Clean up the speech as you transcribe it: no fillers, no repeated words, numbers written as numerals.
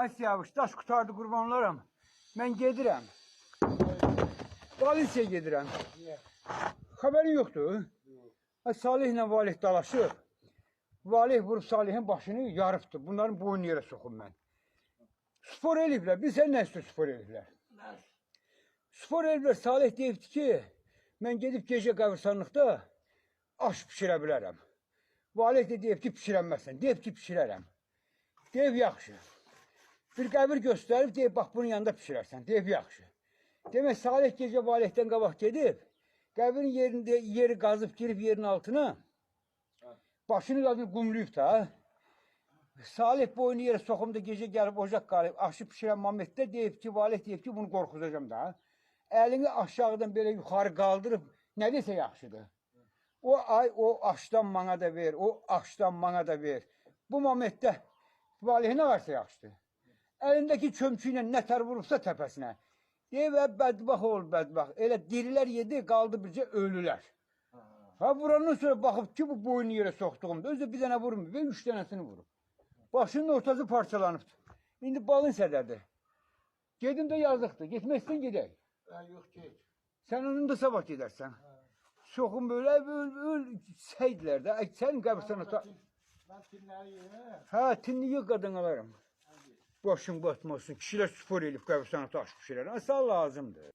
Ay Siyavuş, daş qutardı qurbanlaram. Mən gedirəm. Valisiyaya gedirəm. Xəbərin yoxdur. Salihlə Valih dalaşıb. Valih vurub Salihin başını yarıbdır. Bunların boynu yerə soxum mən. Spor eliblər. Bilsən nə üstü spor eliblər? Spor eliblər. Salih deyibdi ki, mən gedib gecə qəbirstanlıqda aş pişirə bilərəm. Valih də deyib ki, pişirəməzsən. Deyib ki, pişirərəm. Deyib, yaxşı. Bir qəbir göstərib, deyib, bax, bunun yanında pişirərsən. Deyib, yaxşı. Demək, Salih gecə Valihdən qabaq gedib, qəbirin yerində yeri qazıb, girib yerin altına, başını qadını qumluyub da, Salih boynu yerə soxumda gecə gəlib, ocaq qalıb, aşı pişirən Mameddə deyib ki, Valih deyib ki, bunu qorxuzacam da. Əlini aşağıdan belə yuxarı qaldırıb, nə desə yaxşıdır. O ay, o aşdan mana da ver, o aşdan mana da ver. Bu Mameddə Valih nə varsa yaxşıdır. Əlindəki çömçü ilə nətər vurubsa təpəsinə. Deyib, bədbax ol, bədbax. Elə dirilər yedi, qaldı bircə ölülər. Ha, vurandan sonra baxıb ki, bu boynu yerə soxduğumda, özü bir dənə vurmur və 3 dənəsini vurub. Başının ortası parçalanıbdır. İndi balın sədədir. Gedin də yazıqdır. Getməksən gedək. Yox, get. Sən onun da sabah gedərsən. Soxun böyle seydilər də. Sənin qəbirstanı... Mən tinləri yiyəm. Hə, tinli yox qadın alarım. Başın batmasın. Kişilər spor elib qəbirstanı taş pişirər. Asal lazımdır.